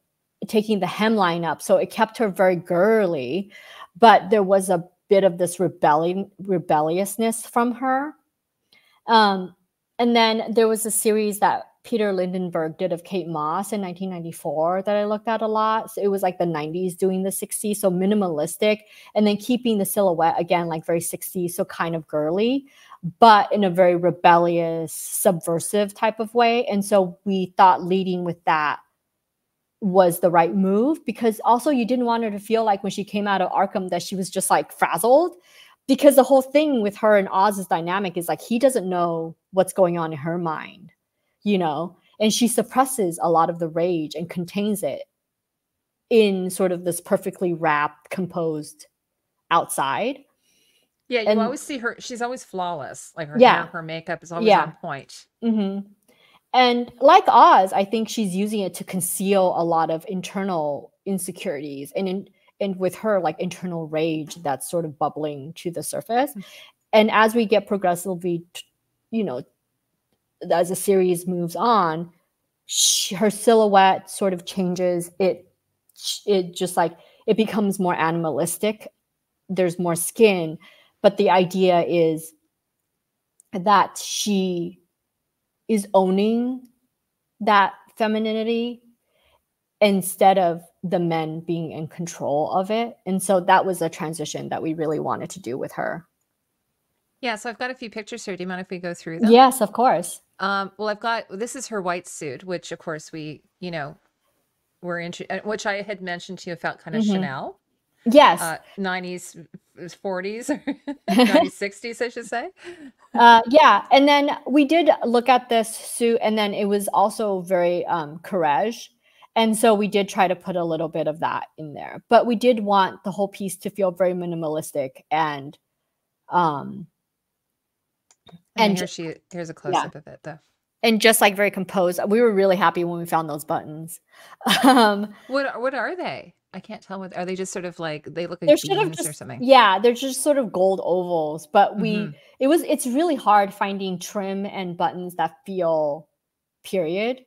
taking the hemline up. So it kept her very girly, but there was a bit of this rebelliousness from her. And then there was a series that Peter Lindenberg did of Kate Moss in 1994 that I looked at a lot. So it was like the 90s doing the 60s, so minimalistic, and then keeping the silhouette, again, like very 60s, so kind of girly, but in a very rebellious, subversive type of way. And so we thought leading with that was the right move, because also you didn't want her to feel like when she came out of Arkham that she was just like frazzled. Because the whole thing with her and Oz's dynamic is like, he doesn't know what's going on in her mind, and she suppresses a lot of the rage and contains it in sort of this perfectly wrapped, composed outside. Yeah, you always see her. She's always flawless. Like her hair, her makeup is always on point. Mm-hmm. And like Oz, I think she's using it to conceal a lot of internal insecurities, and with her, like internal rage that's sort of bubbling to the surface. And as we get progressively, as the series moves on, her silhouette sort of changes. It just like, it becomes more animalistic. There's more skin, but the idea is that she is owning that femininity instead of the men being in control of it. And so that was a transition that we really wanted to do with her. Yeah, so I've got a few pictures here. Do you mind if we go through them? Yes, of course. Well, this is her white suit, which of course we, were into, which I had mentioned to you, felt kind of Chanel. Yes. 90s, 40s, 90s, 60s, I should say. Yeah. And then we did look at this suit, and then it was also very courage. And so we did try to put a little bit of that in there, but we did want the whole piece to feel very minimalistic and here's a close-up of it though. And just like very composed. We were really happy when we found those buttons. What are they? I can't tell. Are they just sort of like, they look like beans or something? Yeah, they're just sort of gold ovals. But it's really hard finding trim and buttons that feel period.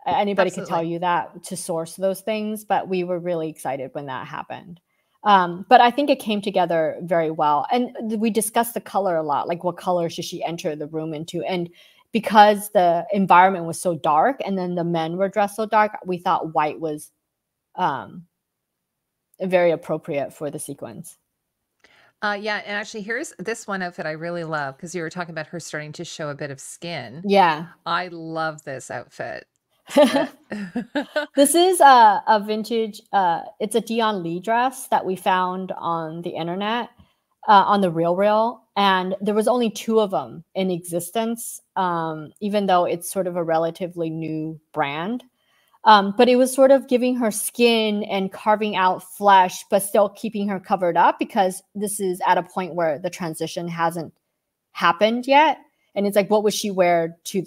Anybody can tell you that to source those things, but we were really excited when that happened. But I think it came together very well. And we discussed the color a lot, like what color should she enter the room into? And because the environment was so dark and then the men were dressed so dark, we thought white was very appropriate for the sequence. Yeah, and actually here's this one outfit I really love, because you were talking about her starting to show a bit of skin. Yeah. I love this outfit. This is a vintage, it's a Dion Lee dress that we found on the internet, on the RealReal, and there was only 2 of them in existence, even though it's sort of a relatively new brand. But it was sort of giving her skin and carving out flesh, but still keeping her covered up, because this is at a point where the transition hasn't happened yet. And it's like, what would she wear to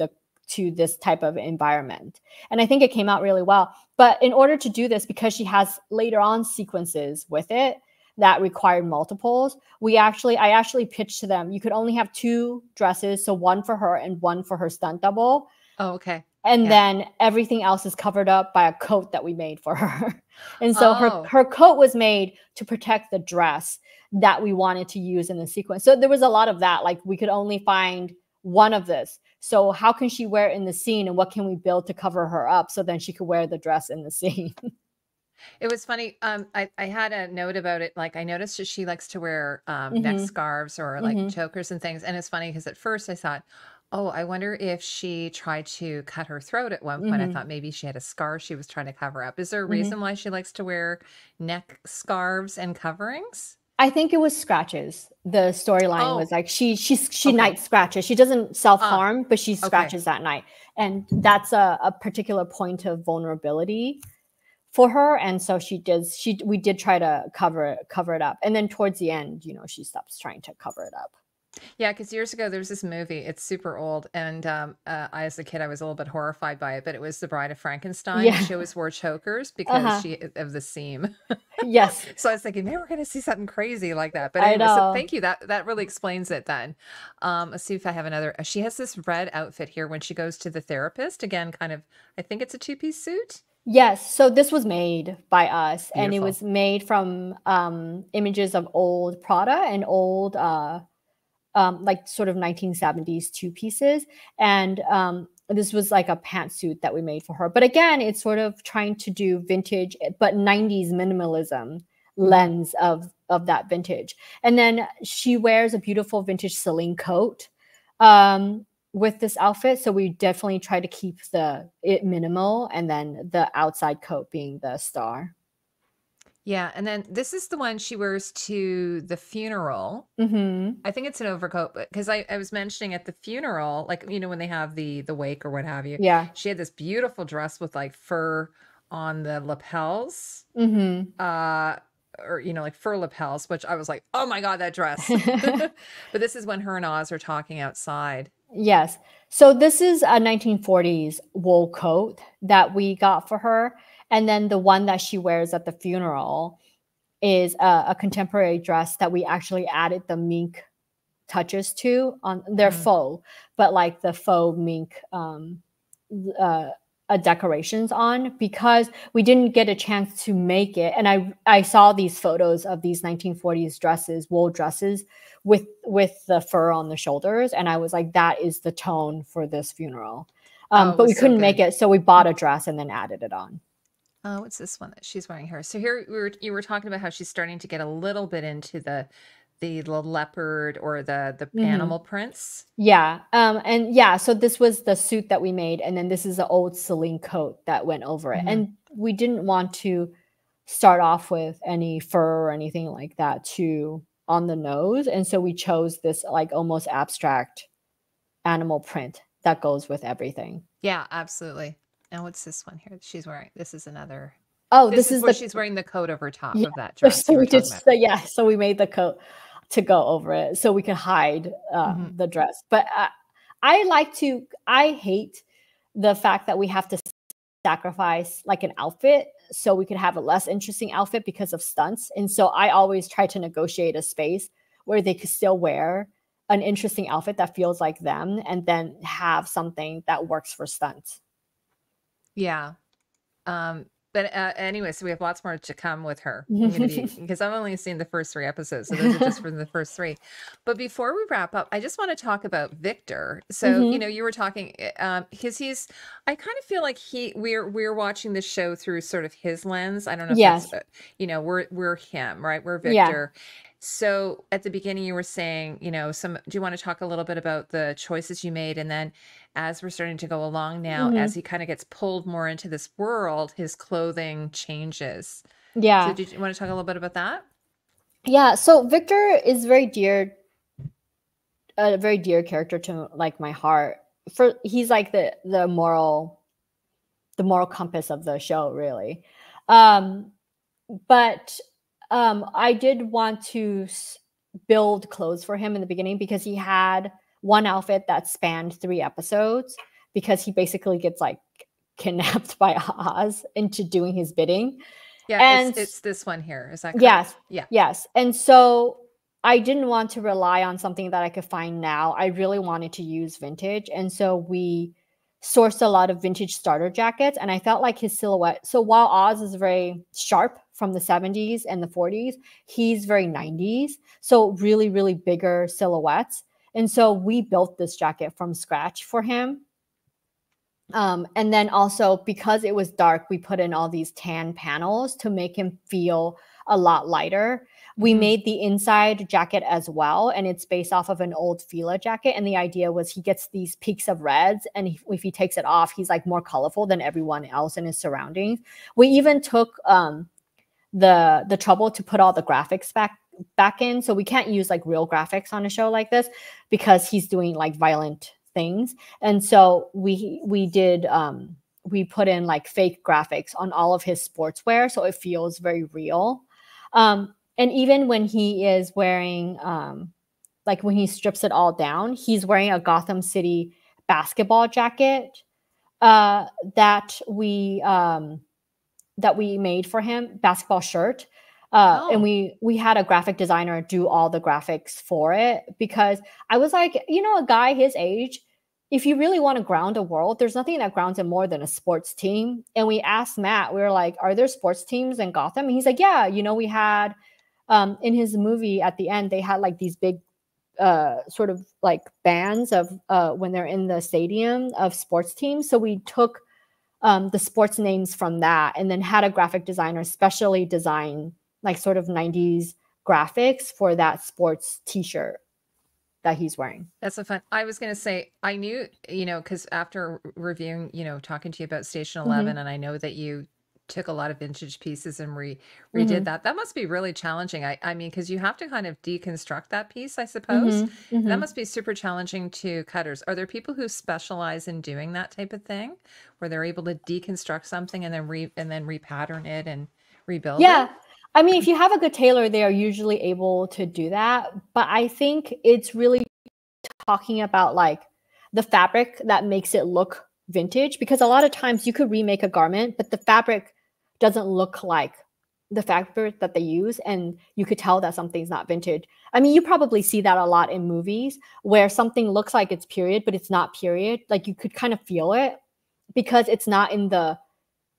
this type of environment? And I think it came out really well. But in order to do this, because she has later on sequences with it that required multiples, I actually pitched to them, you could only have 2 dresses, so one for her and one for her stunt double. Oh, okay. And then everything else is covered up by a coat that we made for her. And so her coat was made to protect the dress that we wanted to use in the sequence. So there was a lot of that. Like, we could only find one of this. So how can she wear it in the scene, and what can we build to cover her up so then she could wear the dress in the scene? It was funny. I had a note about it. Like I noticed that she likes to wear neck Mm-hmm. scarves or like Mm-hmm. chokers and things. And it's funny because at first I thought, oh, I wonder if she tried to cut her throat at one point. I Mm-hmm. thought maybe she had a scar she was trying to cover up. Is there a Mm-hmm. reason why she likes to wear neck scarves and coverings? I think it was scratches. The storyline was Oh, like she okay. night scratches. She doesn't self Ah, harm, but she okay. scratches at night, and that's a particular point of vulnerability for her. And so we did try to cover it up, and then towards the end, she stops trying to cover it up. Yeah, because years ago there was this movie. It's super old, and I, as a kid, I was a little bit horrified by it. But it was The Bride of Frankenstein, and Yeah. she always wore chokers because Uh-huh. she of the seam. Yes. So I was thinking, maybe we're going to see something crazy like that. But I anyway, so know. thank you. That really explains it. Then, let's see if I have another. She has this red outfit here when she goes to the therapist. Again, kind of. I think it's a two-piece suit. Yes, so this was made by us, and it Beautiful. was made from images of old Prada and old like sort of 1970s two pieces. And this was like a pantsuit that we made for her. But again, it's sort of trying to do vintage, but 90s minimalism Hmm. lens of that vintage. And then she wears a beautiful vintage Celine coat with this outfit. So we definitely try to keep it minimal, and then the outside coat being the star. Yeah, and then this is the one she wears to the funeral. Mm-hmm. I think it's an overcoat, but because I was mentioning at the funeral, like when they have the wake or what have you, Yeah. she had this beautiful dress with like fur on the lapels, Mm-hmm. uh, or like fur lapels, which I was like, oh my God, that dress. But this is when her and Oz are talking outside. Yes. So this is a 1940s wool coat that we got for her. And then the one that she wears at the funeral is a contemporary dress that we actually added the mink touches to. On They're Mhm. faux, but like the faux mink uh, decorations on, because we didn't get a chance to make it. And I saw these photos of these 1940s dresses, wool dresses with the fur on the shoulders, and I was like, that is the tone for this funeral. Oh, it But we was so couldn't make good. it, so we bought a dress and then added it on. Oh, what's this one that she's wearing here? So here you were talking about how she's starting to get a little bit into the leopard or the Hmm. animal prints. Yeah. And yeah, so this was the suit that we made, and then this is the old Celine coat that went over it. Mhm. And we didn't want to start off with any fur or anything like that too on the nose. And so we chose this like almost abstract animal print that goes with everything. Yeah, absolutely. Now what's this one here that she's wearing? This is another. Oh, This this is is where the she's wearing the coat over top yeah. of that dress So you were we did talking about. so yeah, so we made the coat to go over it so we could hide Mhm. the dress. But I hate the fact that we have to sacrifice like an outfit so we could have a less interesting outfit because of stunts. And so I always try to negotiate a space where they could still wear an interesting outfit that feels like them, and then have something that works for stunts. Yeah. But anyway, so we have lots more to come with her. I'm going to be because I've only seen the first three episodes, so those are just from the first three. But before we wrap up, I just want to talk about Victor. So Hmm. you were talking because I kind of feel like we're watching the show through sort of his lens. I don't know if that's Yes. we're him, right? We're Yeah. Victor. So at the beginning, you were saying, do you want to talk a little bit about the choices you made, and then as we're starting to go along now, as Hmm. he kind of gets pulled more into this world, his clothing changes. So Yeah. did you want to talk a little bit about that? Yeah. So Victor is a very dear character to like my heart. He's like the moral compass of the show, really. Um, but I did want to build clothes for him in the beginning, because he had one outfit that spanned 3 episodes, because he basically gets like kidnapped by Oz into doing his bidding. Yeah, And it's this one here. Is that yes, correct? Yeah. yes. And so I didn't want to rely on something that I could find now. I really wanted to use vintage. And so we sourced a lot of vintage starter jackets. And I felt like his silhouette. So while Oz is very sharp from the 70s and the 40s, he's very 90s. So really, really bigger silhouettes. And so we built this jacket from scratch for him. And then also because it was dark, we put in all these tan panels to make him feel a lot lighter. We made the inside jacket as well, and it's based off of an old Fila jacket. And the idea was he gets these peaks of reds, and if he takes it off, he's like more colorful than everyone else in his surroundings. We even took the trouble to put all the graphics back in, so we can't use like real graphics on a show like this because he's doing like violent things. And so we did we put in like fake graphics on all of his sportswear, so it feels very real. And even when he is wearing like when he strips it all down, he's wearing a Gotham City basketball jacket that we made for him, basketball shirt. And we had a graphic designer do all the graphics for it, because I was like, a guy his age, if you really want to ground a world, there's nothing that grounds him more than a sports team. And we asked Matt, we were like, are there sports teams in Gotham? And he's like, yeah, we had in his movie at the end, they had like these big sort of like bands of when they're in the stadium of sports teams. So we took the sports names from that and then had a graphic designer specially design like sort of 90s graphics for that sports t-shirt that he's wearing. That's so fun. I was going to say, I knew, because after reviewing, talking to you about Station 11, and I know that you took a lot of vintage pieces and redid that. That must be really challenging. I mean, because you have to kind of deconstruct that piece, I suppose. That must be super challenging to cutters. Are there people who specialize in doing that type of thing, where they're able to deconstruct something and then repattern it and rebuild it? I mean, if you have a good tailor, they are usually able to do that. But I think it's really talking about like the fabric that makes it look vintage, because a lot of times you could remake a garment, but the fabric doesn't look like the fabric that they use, and you could tell that something's not vintage. I mean, you probably see that a lot in movies where something looks like it's period, but it's not period. Like you could kind of feel it because it's not in the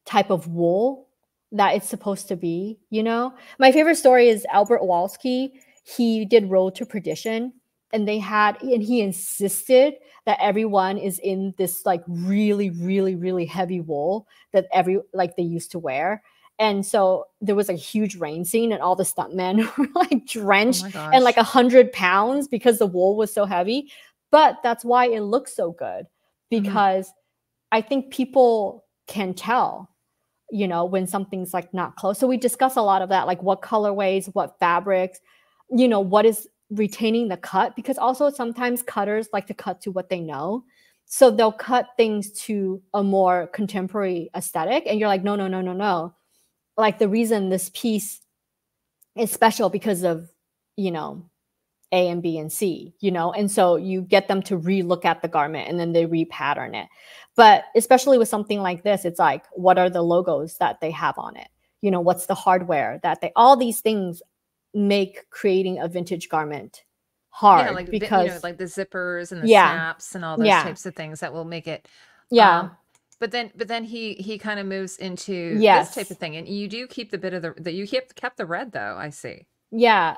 type of wool that it's supposed to be, My favorite story is Albert Walski. He did Road to Perdition, and he insisted that everyone is in this like really, really, really heavy wool that they used to wear. And so there was a huge rain scene, and all the stuntmen were like drenched and like 100 pounds because the wool was so heavy. But that's why it looks so good, because I think people can tell, when something's like not close. So we discuss a lot of that, like what colorways, what fabrics, what is retaining the cut, because also sometimes cutters like to cut to what they know. So they'll cut things to a more contemporary aesthetic. And you're like, no. Like the reason this piece is special because of, A and B and C, and so you get them to re-look at the garment and then they repattern it. But especially with something like this, it's like, what are the logos that they have on it? What's the hardware all these things make creating a vintage garment hard. Yeah, like because like the zippers and the snaps and all those types of things that will make it. But then he kind of moves into this type of thing, and you do keep the bit of you kept the red though. I see. Yeah.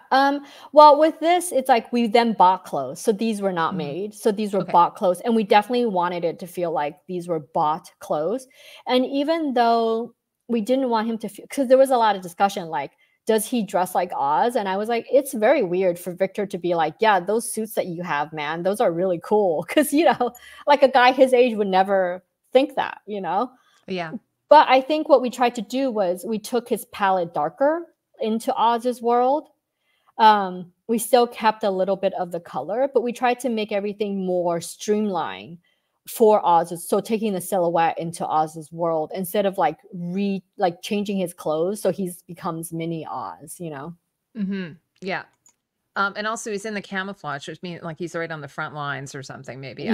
Well, with this, it's like we then bought clothes. So these were not made. So these were bought clothes. And we definitely wanted it to feel like these were bought clothes. And even though we didn't want him to feel, because there was a lot of discussion, like, does he dress like Oz? And I was like, it's very weird for Victor to be like, yeah, those suits that you have, man, those are really cool. Because, like a guy his age would never think that, Yeah. But I think what we tried to do was we took his palette darker into Oz's world. We still kept a little bit of the color, but we tried to make everything more streamlined for Oz's. So taking the silhouette into Oz's world instead of like changing his clothes so he becomes mini Oz, Yeah. And also he's in the camouflage, which means like he's right on the front lines or something, maybe.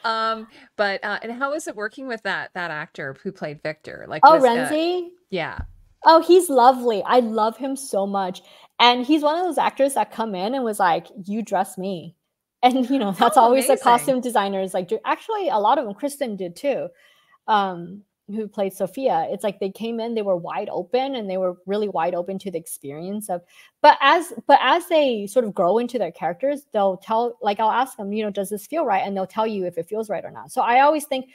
But and how is it working with that actor who played Victor? Like, Rhenzy? Yeah. Oh, he's lovely. I love him so much. And he's one of those actors that come in and was like, you dress me. And, that's always amazing. The costume designers like do. Actually, a lot of them, Cristin did too. who played Sophia, it's like they came in, they were wide open, and they were really wide open to the experience of. But as they sort of grow into their characters, they'll tell, like I'll ask them, does this feel right, and they'll tell you if it feels right or not. So I always think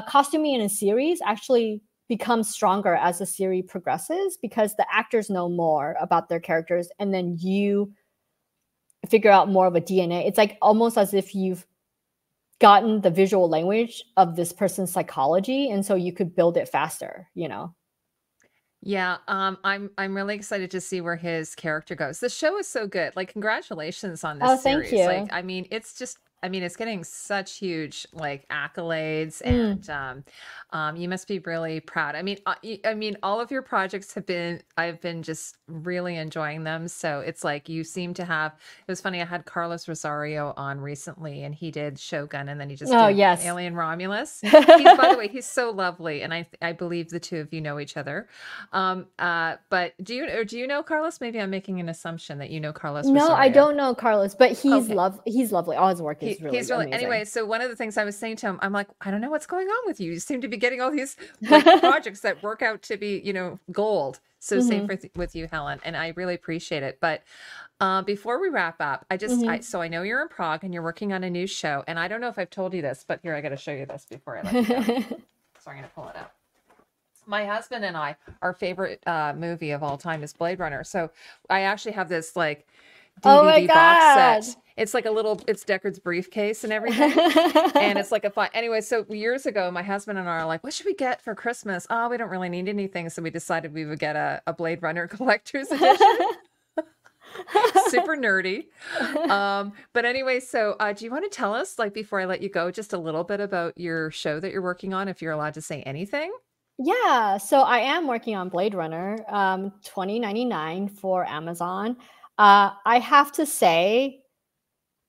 costuming in a series actually becomes stronger as the series progresses, because the actors know more about their characters, and then you figure out more of a DNA. It's like almost as if you've gotten the visual language of this person's psychology, and so you could build it faster. Yeah, I'm really excited to see where his character goes. The show is so good. Like, congratulations on Oh, this thank series. Like, you. I mean, it's getting such huge like accolades, Mm. and you must be really proud. I mean, all of your projects I've been just really enjoying them. So it's like you seem to have. It was funny. I had Carlos Rosario on recently, and he did Shogun, and then he just Oh, did yes. Alien Romulus. By the way, he's so lovely, and I believe the two of you know each other. But do you know Carlos? Maybe I'm making an assumption that you know Carlos No, I Rosario. don't know Carlos, but he's Okay. he's lovely. All his work is really He's really, amazing. anyway. So one of the things I was saying to him, I'm like, I don't know what's going on with you. You seem to be getting all these like projects that work out to be, gold. So same with you, Helen, and I really appreciate it. But before we wrap up, so I know you're in Prague and you're working on a new show, and I don't know if I've told you this, but here I got to show you this before I let you go. So I'm going to pull it out. My husband and I, our favorite movie of all time is Blade Runner. So I actually have this like Oh my DVD box God. set. It's like it's Deckard's briefcase and everything. And it's like anyway, so years ago, my husband and I are like, what should we get for Christmas? Oh, we don't really need anything. So we decided we would get a Blade Runner collector's edition. Super nerdy. But anyway, so do you want to tell us, like, before I let you go, just a little bit about your show that you're working on, if you're allowed to say anything? Yeah, so I am working on Blade Runner 2099 for Amazon. I have to say,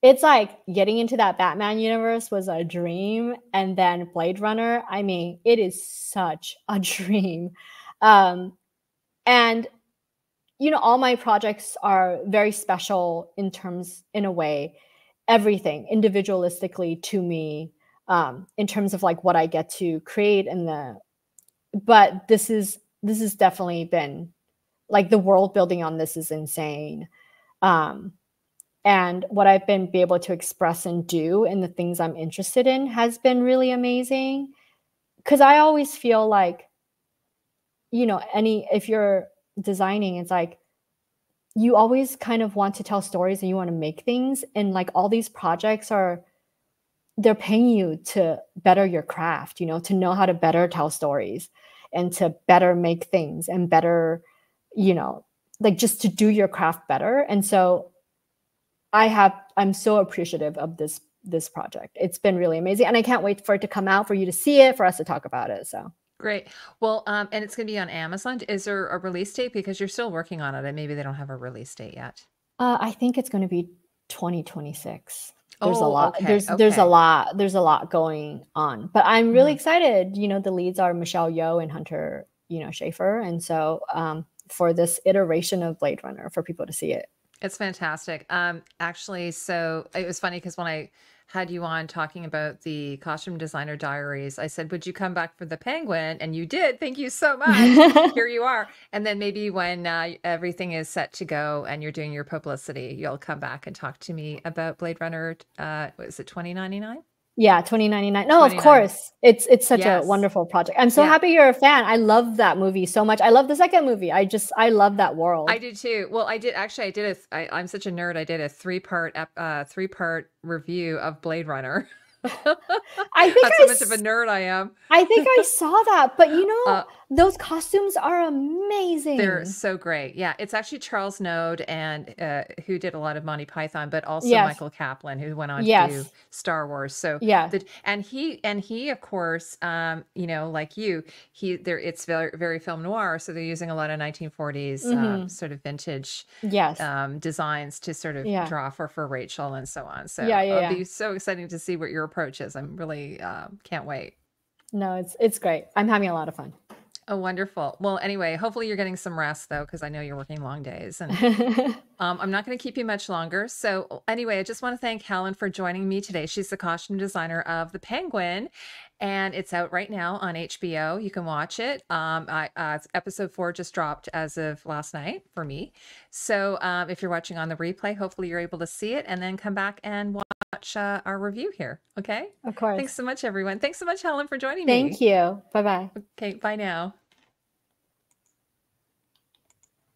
it's like getting into that Batman universe was a dream, and then Blade Runner, I mean, it is such a dream. And all my projects are very special in a way, everything individualistically to me, in terms of like what I get to create but this is definitely been like the world building on this is insane. And what I've been able to express and do and the things I'm interested in has been really amazing. Cause I always feel like, if you're designing, it's like, you always kind of want to tell stories and you want to make things. And like all these projects they're paying you to better your craft, to know how to better tell stories and to better make things and better, like just to do your craft better. And so I'm so appreciative of this project. It's been really amazing. And I can't wait for it to come out, for you to see it, for us to talk about it. So Great. Well, and it's going to be on Amazon. Is there a release date? Because you're still working on it, and maybe they don't have a release date yet. I think it's going to be 2026. There's a lot. Okay. There's a lot going on, but I'm really excited. The leads are Michelle Yeoh and Hunter, Schafer, and so for this iteration of Blade Runner, for people to see it. It's fantastic. Actually, so it was funny because when I had you on talking about the costume designer diaries, I said, would you come back for the Penguin? And you did. Thank you so much. Here you are. And then maybe when everything is set to go and you're doing your publicity, you'll come back and talk to me about Blade Runner. What is it, 2099? Yeah, 2099. No, of course. It's such a wonderful project. I'm so happy you're a fan. I love that movie so much. I love the second movie. I love that world. I did too. Well, I'm such a nerd. I did a three-part review of Blade Runner. I think That's how much of a nerd I am. I think I saw that, but those costumes are amazing. They're so great. Yeah, it's actually Charles Node and who did a lot of Monty Python, but also Michael Kaplan, who went on to do Star Wars. So and he of course, like you, it's very very film noir. So they're using a lot of 1940s sort of vintage designs to sort of draw for Rachel and so on. So it'll be so exciting to see what your approach is. I'm really can't wait. No, it's great. I'm having a lot of fun. Oh, wonderful. Well, anyway, hopefully you're getting some rest though, because I know you're working long days, and I'm not going to keep you much longer. So anyway, I just want to thank Helen for joining me today. She's the costume designer of the Penguin, and it's out right now on HBO. You can watch it. Episode 4 just dropped as of last night for me. So if you're watching on the replay, hopefully you're able to see it and then come back and watch our review here. Okay. Of Thanks course. so much, everyone. Thanks so much, Helen, for joining Thank me. you. Bye bye. Okay. Bye now.